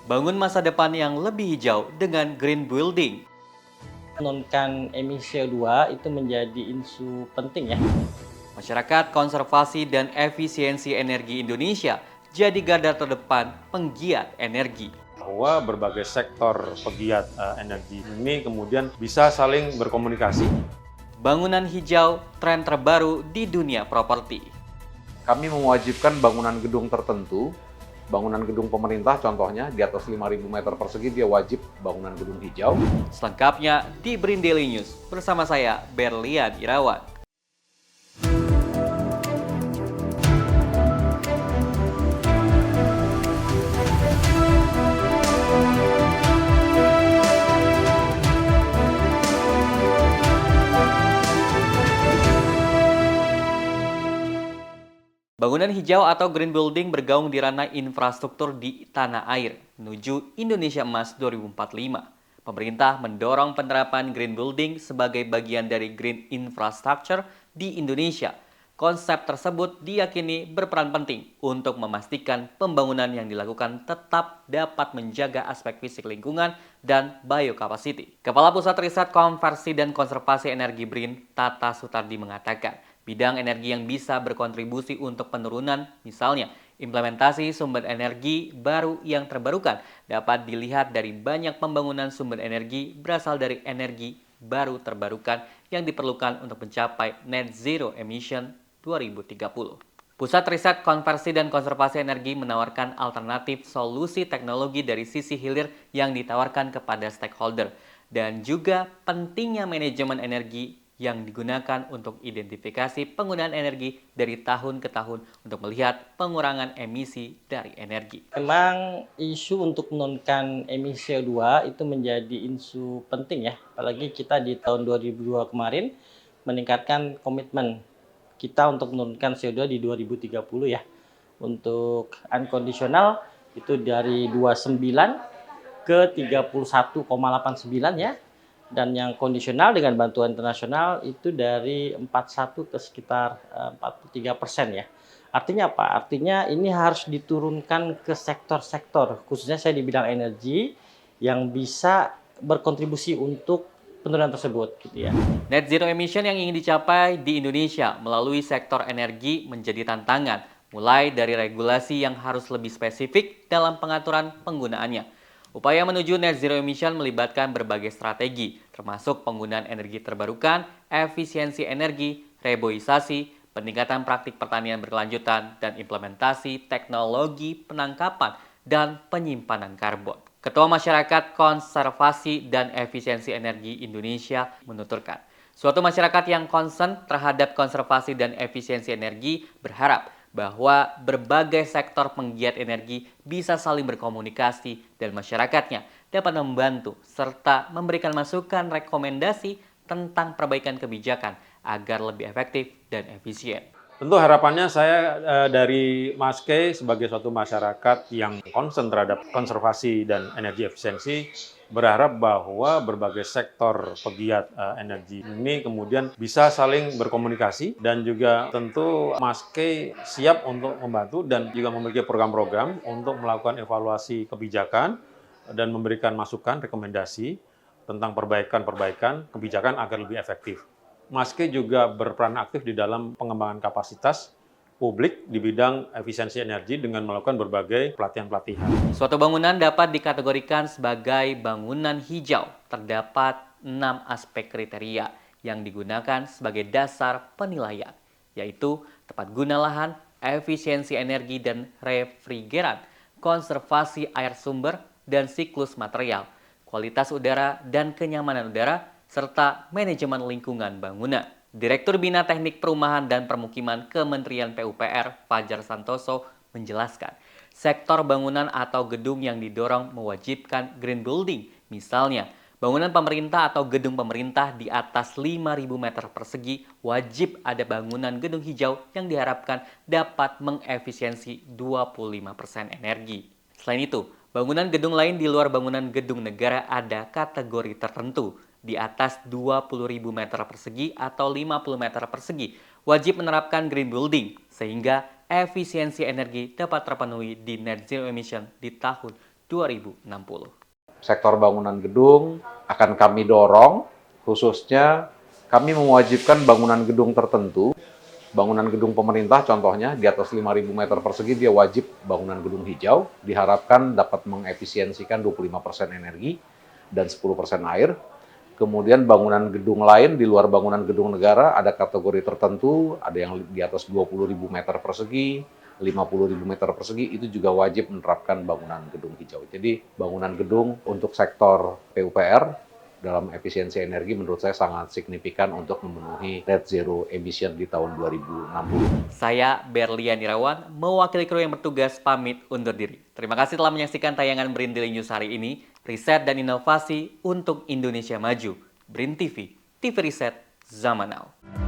Bangun masa depan yang lebih hijau dengan green building. Menurunkan emisi CO2 itu menjadi isu penting ya. Masyarakat konservasi dan efisiensi energi Indonesia jadi garda terdepan penggiat energi. Bahwa berbagai sektor pegiat energi ini kemudian bisa saling berkomunikasi. Bangunan hijau, tren terbaru di dunia properti. Kami mewajibkan bangunan gedung tertentu, bangunan gedung pemerintah contohnya di atas 5.000 meter persegi dia wajib bangunan gedung hijau. Selengkapnya di Brin Daily News bersama saya Berlian Irawan. Bangunan hijau atau green building bergaung di ranah infrastruktur di tanah air menuju Indonesia Emas 2045. Pemerintah mendorong penerapan green building sebagai bagian dari green infrastructure di Indonesia. Konsep tersebut diyakini berperan penting untuk memastikan pembangunan yang dilakukan tetap dapat menjaga aspek fisik lingkungan dan biocapacity. Kepala Pusat Riset Konversi dan Konservasi Energi BRIN, Tata Sutardi mengatakan, bidang energi yang bisa berkontribusi untuk penurunan, misalnya implementasi sumber energi baru yang terbarukan, dapat dilihat dari banyak pembangunan sumber energi berasal dari energi baru terbarukan yang diperlukan untuk mencapai net zero emission 2030. Pusat Riset Konversi dan Konservasi Energi menawarkan alternatif solusi teknologi dari sisi hilir yang ditawarkan kepada stakeholder dan juga pentingnya manajemen energi yang digunakan untuk identifikasi penggunaan energi dari tahun ke tahun untuk melihat pengurangan emisi dari energi. Memang isu untuk menurunkan emisi CO2 itu menjadi isu penting ya. Apalagi kita di tahun 2002 kemarin meningkatkan komitmen kita untuk menurunkan CO2 di 2030 ya. Untuk unconditional itu dari 29 ke 31,89 ya. Dan yang kondisional dengan bantuan internasional itu dari 41 ke sekitar 43% ya. Artinya apa? Artinya ini harus diturunkan ke sektor-sektor, khususnya saya di bidang energi yang bisa berkontribusi untuk penurunan tersebut gitu ya. Net zero emission yang ingin dicapai di Indonesia melalui sektor energi menjadi tantangan, mulai dari regulasi yang harus lebih spesifik dalam pengaturan penggunaannya. Upaya menuju net zero emission melibatkan berbagai strategi, termasuk penggunaan energi terbarukan, efisiensi energi, reboisasi, peningkatan praktik pertanian berkelanjutan, dan implementasi teknologi penangkapan dan penyimpanan karbon. Ketua Masyarakat Konservasi dan Efisiensi Energi Indonesia menuturkan, suatu masyarakat yang concern terhadap konservasi dan efisiensi energi berharap bahwa berbagai sektor penggiat energi bisa saling berkomunikasi dan masyarakatnya dapat membantu serta memberikan masukan rekomendasi tentang perbaikan kebijakan agar lebih efektif dan efisien. Tentu harapannya saya dari Maske sebagai suatu masyarakat yang concern terhadap konservasi dan energi efisiensi berharap bahwa berbagai sektor pegiat energi ini kemudian bisa saling berkomunikasi dan juga tentu Maske siap untuk membantu dan juga memiliki program-program untuk melakukan evaluasi kebijakan dan memberikan masukan, rekomendasi tentang perbaikan-perbaikan kebijakan agar lebih efektif. Maske juga berperan aktif di dalam pengembangan kapasitas publik di bidang efisiensi energi dengan melakukan berbagai pelatihan-pelatihan. Suatu bangunan dapat dikategorikan sebagai bangunan hijau. Terdapat 6 aspek kriteria yang digunakan sebagai dasar penilaian, yaitu tepat guna lahan, efisiensi energi dan refrigeran, konservasi air sumber dan siklus material, kualitas udara dan kenyamanan udara, serta manajemen lingkungan bangunan. Direktur Bina Teknik Perumahan dan Permukiman Kementerian PUPR, Fajar Santoso, menjelaskan, sektor bangunan atau gedung yang didorong mewajibkan green building, misalnya bangunan pemerintah atau gedung pemerintah di atas 5.000 meter persegi wajib ada bangunan gedung hijau yang diharapkan dapat mengefisiensi 25% energi. Selain itu, bangunan gedung lain di luar bangunan gedung negara ada kategori tertentu di atas 20.000 meter persegi atau 50 meter persegi wajib menerapkan green building sehingga efisiensi energi dapat terpenuhi di net zero emission di tahun 2060. Sektor bangunan gedung akan kami dorong, khususnya kami mewajibkan bangunan gedung tertentu, bangunan gedung pemerintah contohnya di atas 5.000 meter persegi dia wajib bangunan gedung hijau, diharapkan dapat mengefisiensikan 25% energi dan 10% air. Kemudian bangunan gedung lain di luar bangunan gedung negara ada kategori tertentu, ada yang di atas 20.000 meter persegi, 50.000 meter persegi, itu juga wajib menerapkan bangunan gedung hijau. Jadi bangunan gedung untuk sektor PUPR dalam efisiensi energi menurut saya sangat signifikan untuk memenuhi net zero emission di tahun 2060. Saya Berlian Irawan, mewakili kru yang bertugas pamit undur diri. Terima kasih telah menyaksikan tayangan BRIN Daily News hari ini, riset dan inovasi untuk Indonesia maju. BRIN TV, TV Riset Zaman Now.